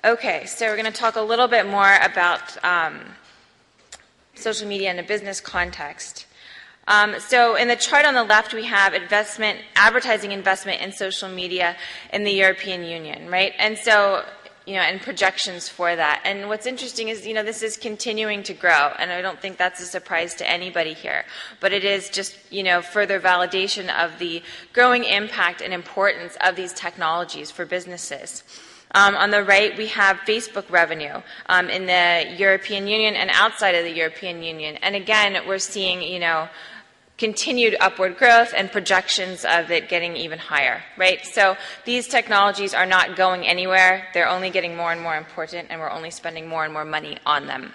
Okay, so we're going to talk a little bit more about social media in a business context. So in the chart on the left, we have advertising investment in social media in the European Union, right? And so, and projections for that. And what's interesting is, this is continuing to grow, and I don't think that's a surprise to anybody here. But it is just, further validation of the growing impact and importance of these technologies for businesses. On the right, we have Facebook revenue in the European Union and outside of the European Union. And again, we're seeing, continued upward growth and projections of it getting even higher, right? So these technologies are not going anywhere. They're only getting more and more important, and we're only spending more and more money on them.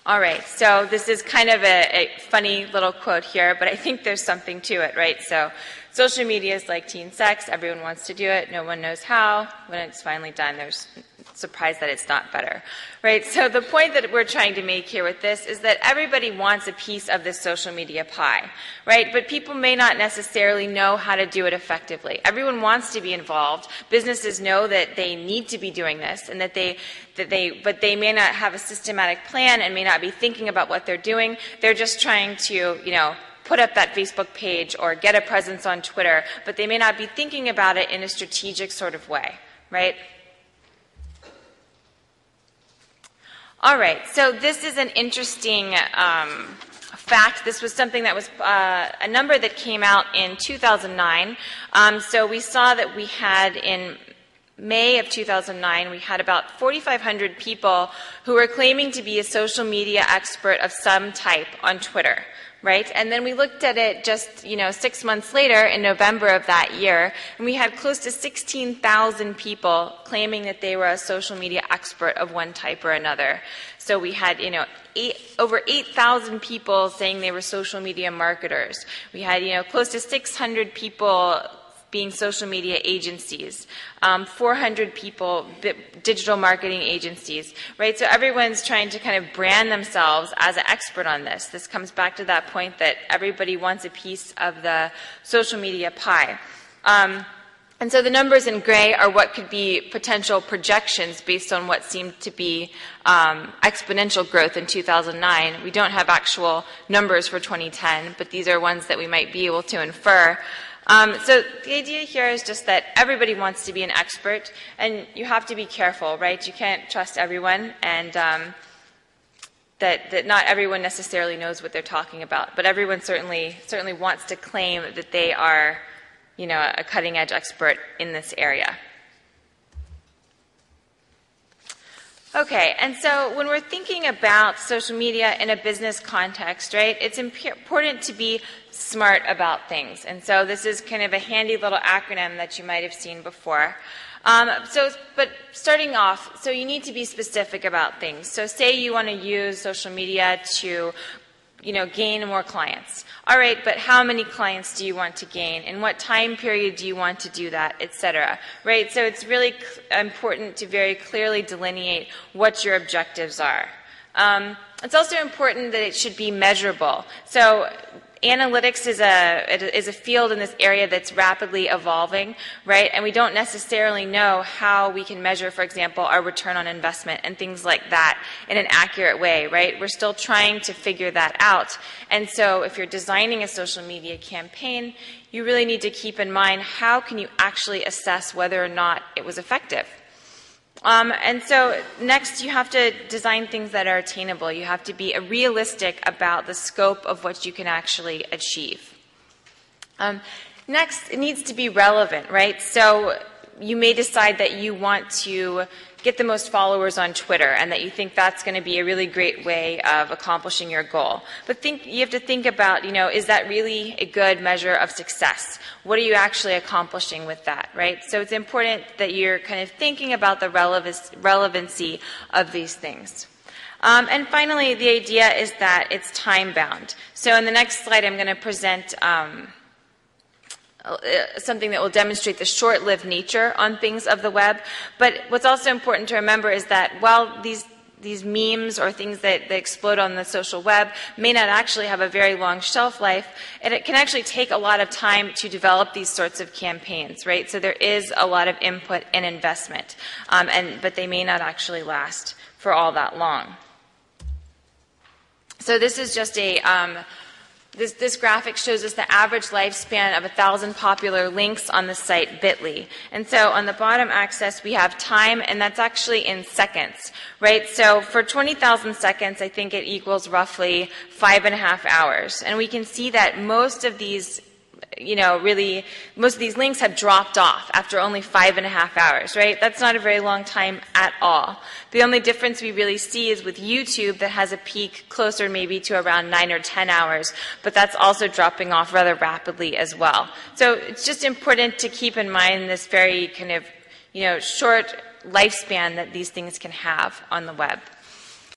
All right, so this is kind of a funny little quote here, but I think there's something to it, right? So social media is like teen sex. Everyone wants to do it. No one knows how. When it's finally done, there's surprise that it's not better, right? So the point that we're trying to make here with this is that everybody wants a piece of this social media pie, right? But people may not necessarily know how to do it effectively. Everyone wants to be involved. Businesses know that they need to be doing this, and but they may not have a systematic plan and may not be thinking about what they're doing. They're just trying to, put up that Facebook page or get a presence on Twitter, but they may not be thinking about it in a strategic sort of way, right? All right, so this is an interesting fact. This was something that was a number that came out in 2009. So we saw that we had in May of 2009, we had about 4,500 people who were claiming to be a social media expert of some type on Twitter. Right? And then we looked at it just, 6 months later in November of that year, and we had close to 16,000 people claiming that they were a social media expert of one type or another. So we had, over 8,000 people saying they were social media marketers. We had, close to 600 people being social media agencies, 400 people, digital marketing agencies, right? So everyone's trying to kind of brand themselves as an expert on this. This comes back to that point that everybody wants a piece of the social media pie. And so the numbers in gray are what could be potential projections based on what seemed to be exponential growth in 2009. We don't have actual numbers for 2010, but these are ones that we might be able to infer. So the idea here is just that everybody wants to be an expert, and you have to be careful, right? You can't trust everyone, and that not everyone necessarily knows what they're talking about. But everyone certainly wants to claim that they are, a cutting-edge expert in this area. Okay, and so when we're thinking about social media in a business context, right, it's important to be smart about things. And so this is kind of a handy little acronym that you might have seen before. But starting off, so you need to be specific about things. So say you want to use social media to, gain more clients. All right, but how many clients do you want to gain? In what time period do you want to do that, et cetera, right? So it's really important to very clearly delineate what your objectives are. It's also important that it should be measurable. So analytics is a field in this area that's rapidly evolving, right? And we don't necessarily know how we can measure, for example, our return on investment and things like that in an accurate way, right? We're still trying to figure that out. And so if you're designing a social media campaign, you really need to keep in mind how can you actually assess whether or not it was effective. And so next you have to design things that are attainable. You have to be realistic about the scope of what you can actually achieve. Next, it needs to be relevant, right? So you may decide that you want to get the most followers on Twitter and that you think that's going to be a really great way of accomplishing your goal. But you have to think about, is that really a good measure of success? What are you actually accomplishing with that, right? So it's important that you're kind of thinking about the relevancy of these things. And finally, the idea is that it's time-bound. So in the next slide, I'm going to present something that will demonstrate the short-lived nature on things of the web. But what's also important to remember is that while these memes or things that explode on the social web may not actually have a very long shelf life, and it can actually take a lot of time to develop these sorts of campaigns, right? So there is a lot of input and investment, but they may not actually last for all that long. So this is just a This graphic shows us the average lifespan of 1,000 popular links on the site Bitly. And so on the bottom axis, we have time, and that's actually in seconds, right? So for 20,000 seconds, I think it equals roughly 5.5 hours. And we can see that most of these most of these links have dropped off after only 5.5 hours, right? That's not a very long time at all. The only difference we really see is with YouTube that has a peak closer maybe to around 9 or 10 hours, but that's also dropping off rather rapidly as well. So it's just important to keep in mind this very kind of, short lifespan that these things can have on the web.